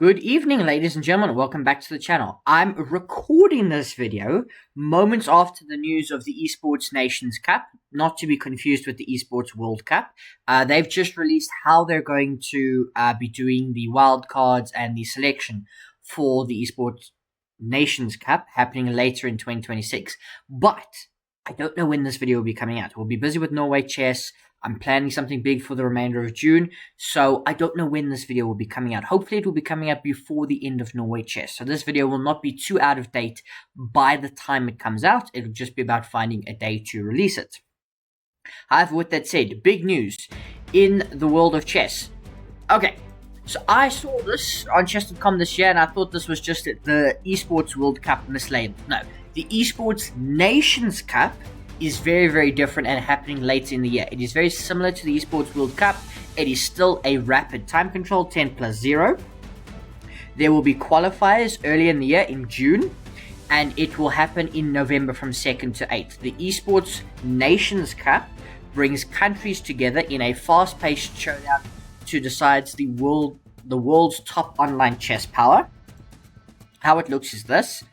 Good evening, ladies and gentlemen. Welcome back to the channel. I'm recording this video moments after the news of the Esports Nations Cup, not to be confused with the Esports World Cup. They've just released how they're going to be doing the wildcards and the selection for the Esports Nations Cup happening later in 2026. But I don't know when this video will be coming out. We'll be busy with Norway chess. I'm planning something big for the remainder of June, so I don't know when this video will be coming out. Hopefully it will be coming out before the end of Norway chess. So this video will not be too out of date by the time it comes out. It'll just be about finding a day to release it. However, with that said, big news in the world of chess. Okay, so I saw this on chess.com this year, and I thought this was just the Esports World Cup mislabeled. No, the Esports Nations Cup is very, very different and happening later in the year. It is very similar to the Esports World Cup. It is still a rapid time control, 10+0. There will be qualifiers early in the year in June, and it will happen in November from 2nd to 8th. The Esports Nations Cup brings countries together in a fast-paced showdown to decide the world's top online chess power. How it looks is this.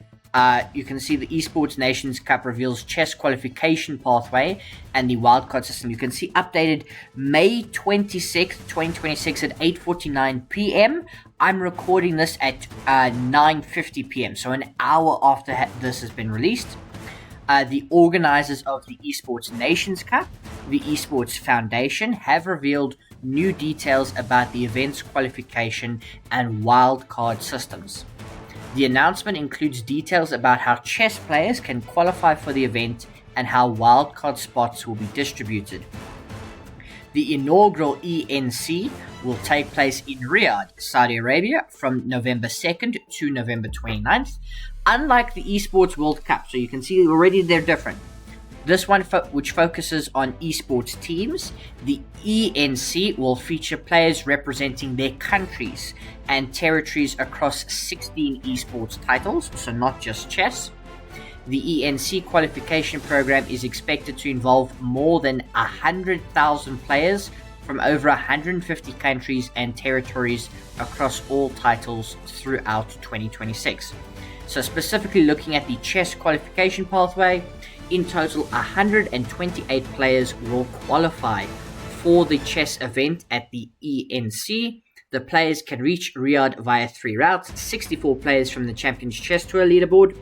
You can see the Esports Nations Cup reveals chess qualification pathway and the wildcard system. You can see updated May 26th, 2026 at 8:49 p.m. I'm recording this at 9:50 p.m., so an hour after this has been released. The organizers of the Esports Nations Cup, the Esports Foundation, have revealed new details about the event's qualification and wildcard systems. The announcement includes details about how chess players can qualify for the event and how wildcard spots will be distributed. The inaugural ENC will take place in Riyadh, Saudi Arabia, from November 2nd to November 29th. Unlike the Esports World Cup, so you can see already they're different. This one, which focuses on esports teams, the ENC will feature players representing their countries and territories across 16 esports titles, so not just chess. The ENC qualification program is expected to involve more than 100,000 players from over 150 countries and territories across all titles throughout 2026. So specifically looking at the chess qualification pathway, in total, 128 players will qualify for the chess event at the ENC. The players can reach Riyadh via 3 routes, 64 players from the Champions Chess Tour leaderboard.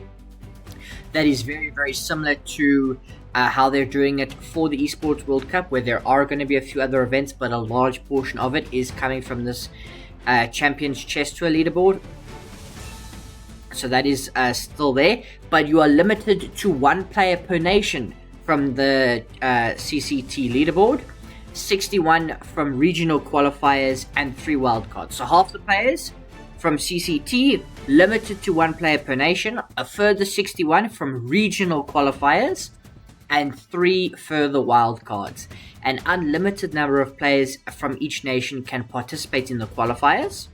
That is very, very similar to how they're doing it for the Esports World Cup, where there are going to be a few other events, but a large portion of it is coming from this Champions Chess Tour leaderboard. So that is still there, but you are limited to 1 player per nation from the CCT leaderboard, 61 from regional qualifiers, and 3 wildcards. So half the players from CCT limited to 1 player per nation, a further 61 from regional qualifiers, and 3 further wildcards. An unlimited number of players from each nation can participate in the qualifiers,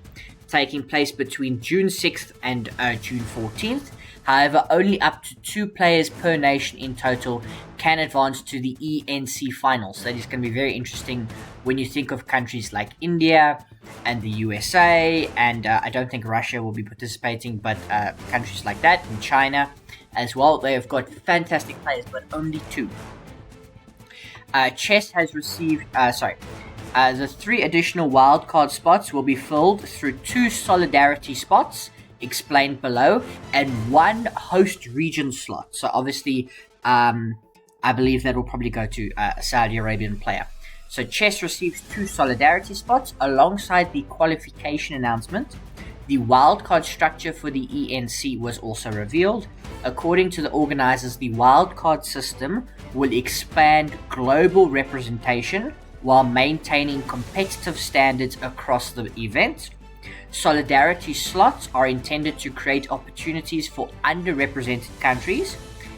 taking place between June 6th and June 14th. However, only up to 2 players per nation in total can advance to the ENC finals. That is going to be very interesting when you think of countries like India and the USA, and I don't think Russia will be participating, but countries like that, and China as well. They have got fantastic players, but only 2. Chess has received, the 3 additional wildcard spots will be filled through 2 solidarity spots, explained below, and 1 host region slot. So obviously, I believe that will probably go to a Saudi Arabian player. So chess receives 2 solidarity spots alongside the qualification announcement. The wildcard structure for the ENC was also revealed. According to the organizers, the wildcard system will expand global representation while maintaining competitive standards across the event. Solidarity slots are intended to create opportunities for underrepresented countries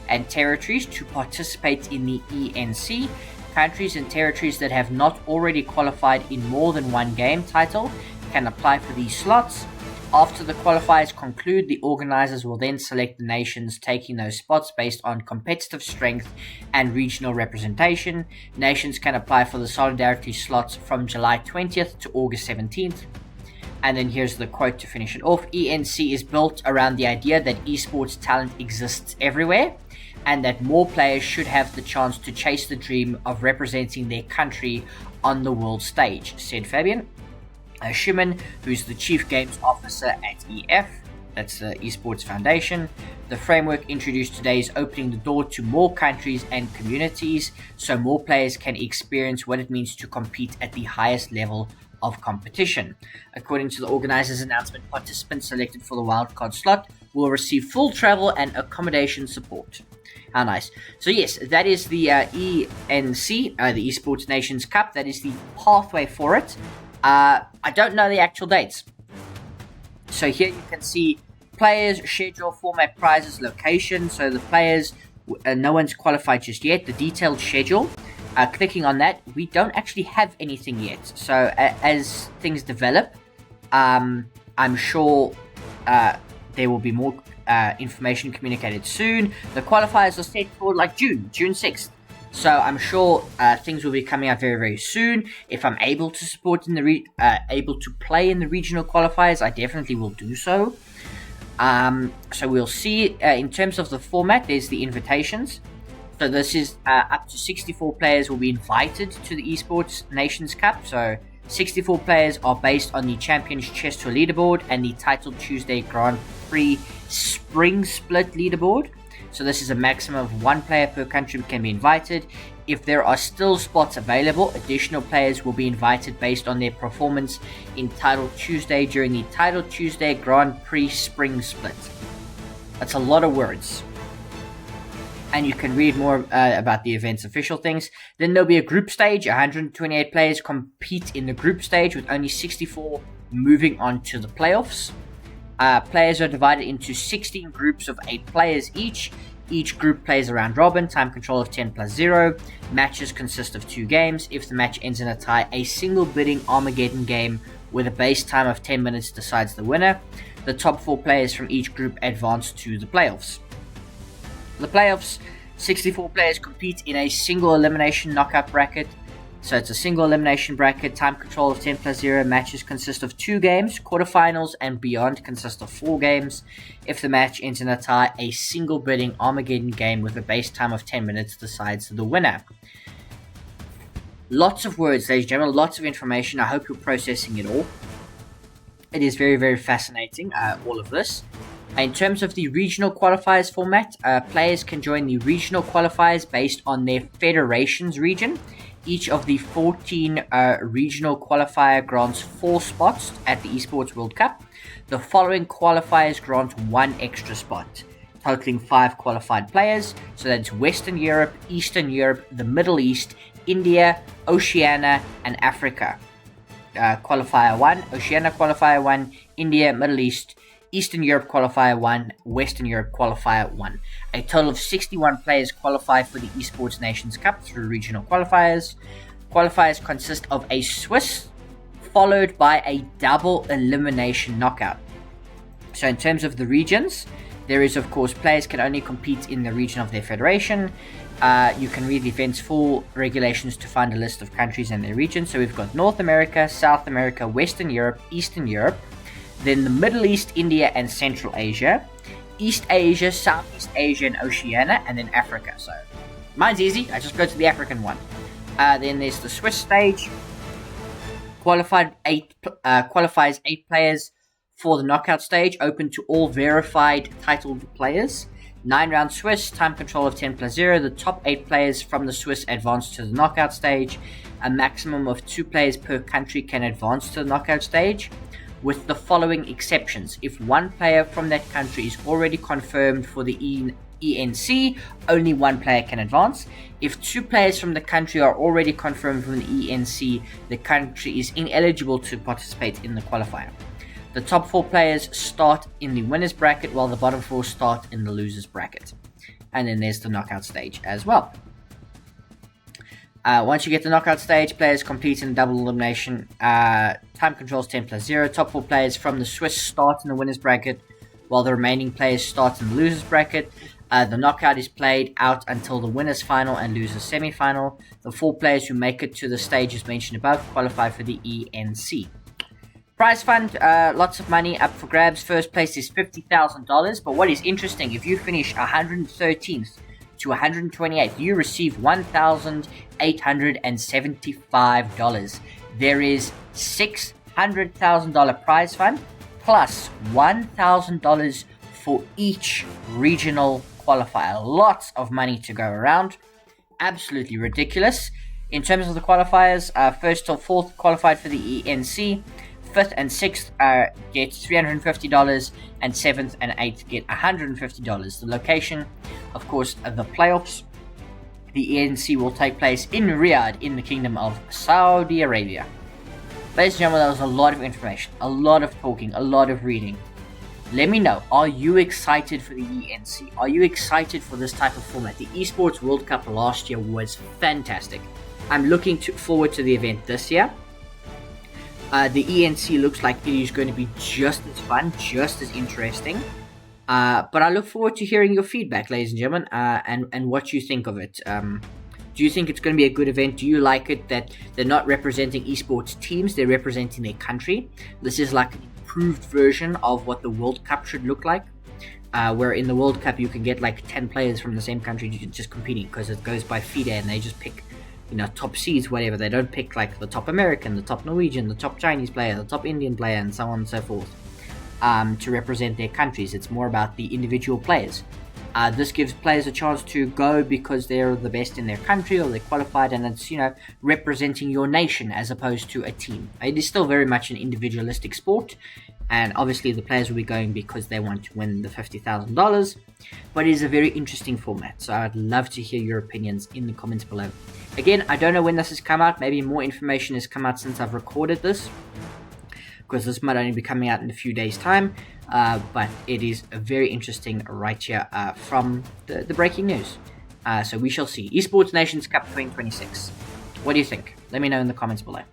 and territories to participate in the ENC. Countries and territories that have not already qualified in more than 1 game title can apply for these slots. After the qualifiers conclude, the organizers will then select the nations taking those spots based on competitive strength and regional representation. Nations can apply for the solidarity slots from July 20th to August 17th. And then here's the quote to finish it off. ENC is built around the idea that esports talent exists everywhere, and that more players should have the chance to chase the dream of representing their country on the world stage, said Fabian Schumann, who's the Chief Games Officer at EF, that's the Esports Foundation. The framework introduced today is opening the door to more countries and communities, so more players can experience what it means to compete at the highest level of competition. According to the organizers' announcement, participants selected for the wildcard slot will receive full travel and accommodation support. How nice. So yes, that is the ENC, the Esports Nations Cup. That is the pathway for it. I don't know the actual dates. So here you can see players, schedule, format, prizes, location. So the players, no one's qualified just yet. The detailed schedule. Clicking on that, we don't actually have anything yet. So as things develop, I'm sure there will be more information communicated soon. The qualifiers are set for like June 6th. So I'm sure things will be coming out very, very soon. If I'm able to support in the able to play in the regional qualifiers, I definitely will do so. So we'll see. In terms of the format, there's the invitations. So this is up to 64 players will be invited to the Esports Nations Cup. So 64 players are based on the Champions Chess Tour leaderboard and the titled Tuesday Grand Prix Spring Split leaderboard. So this is a maximum of 1 player per country can be invited. If there are still spots available, additional players will be invited based on their performance in Title Tuesday during the Title Tuesday Grand Prix Spring Split. That's a lot of words. And you can read more about the event's official things. Then there'll be a group stage. 128 players compete in the group stage, with only 64 moving on to the playoffs. Players are divided into 16 groups of 8 players each. Each group plays a round robin, time control of 10+0. Matches consist of 2 games. If the match ends in a tie, a single bidding Armageddon game with a base time of 10 minutes decides the winner. The top 4 players from each group advance to the playoffs. The playoffs, 64 players compete in a single elimination knockout bracket. So it's a single elimination bracket, time control of 10+0. Matches consist of 2 games. Quarterfinals and beyond consist of 4 games. If the match ends in a tie, a single bidding Armageddon game with a base time of 10 minutes decides the winner. Lots of words, ladies and gentlemen, lots of information. I hope you're processing it all. It is very, very fascinating, all of this. In terms of the regional qualifiers format, players can join the regional qualifiers based on their federation's region. Each of the 14 regional qualifier grants 4 spots at the Esports World Cup. The following qualifiers grant 1 extra spot, totaling 5 qualified players. So that's Western Europe, Eastern Europe, the Middle East, India, Oceania, and Africa. Qualifier 1, Oceania Qualifier 1, India, Middle East, Eastern Europe Qualifier 1, Western Europe Qualifier 1. A total of 61 players qualify for the Esports Nations Cup through regional qualifiers. Qualifiers consist of a Swiss followed by a double elimination knockout. So in terms of the regions, there is, of course, players can only compete in the region of their federation. You can read the event's full regulations to find a list of countries and their regions. So we've got North America, South America, Western Europe, Eastern Europe, then the Middle East, India, and Central Asia, East Asia, Southeast Asia, and Oceania, and then Africa. So mine's easy. I just go to the African one. Then there's the Swiss stage. Qualifies 8 players for the knockout stage, open to all verified titled players. 9-round Swiss, time control of 10+0. The top 8 players from the Swiss advance to the knockout stage. A maximum of 2 players per country can advance to the knockout stage, with the following exceptions. If 1 player from that country is already confirmed for the ENC, only 1 player can advance. If 2 players from the country are already confirmed from the ENC, the country is ineligible to participate in the qualifier. The top 4 players start in the winners bracket, while the bottom 4 start in the losers bracket. And then there's the knockout stage as well. Once you get the knockout stage, players complete in double elimination. Time controls 10+0. Top 4 players from the Swiss start in the winners bracket, while the remaining players start in the losers bracket. The knockout is played out until the winners final and losers semi-final. The 4 players who make it to the stages mentioned above qualify for the ENC. Prize fund, lots of money up for grabs. First place is $50,000. But what is interesting, if you finish 113th to 128th, you receive $1,875. There is $600,000 prize fund plus $1,000 for each regional qualifier. Lots of money to go around. Absolutely ridiculous. In terms of the qualifiers, first till fourth qualified for the ENC. 5th and 6th get $350, and 7th and 8th get $150. The location, of course, the playoffs. The ENC will take place in Riyadh in the Kingdom of Saudi Arabia. Ladies and gentlemen, that was a lot of information, a lot of talking, a lot of reading. Let me know, are you excited for the ENC? Are you excited for this type of format? The Esports World Cup last year was fantastic. I'm looking forward to the event this year. The ENC looks like it is going to be just as fun, just as interesting. But I look forward to hearing your feedback, ladies and gentlemen, and what you think of it. Do you think it's going to be a good event? Do you like it that they're not representing esports teams, they're representing their country? This is like an improved version of what the World Cup should look like. Where in the World Cup you can get like 10 players from the same country just competing, because it goes by FIDE and they just pick, top seeds, whatever. They don't pick like the top American, the top Norwegian, the top Chinese player, the top Indian player, and so on and so forth, to represent their countries. It's more about the individual players. This gives players a chance to go because they're the best in their country or they're qualified, and it's, representing your nation as opposed to a team. It is still very much an individualistic sport, and obviously the players will be going because they want to win the $50,000, but it is a very interesting format, so I'd love to hear your opinions in the comments below. Again, I don't know when this has come out. Maybe more information has come out since I've recorded this, because this might only be coming out in a few days' time. But it is very interesting right here from the breaking news. So we shall see. Esports Nations Cup 2026. What do you think? Let me know in the comments below.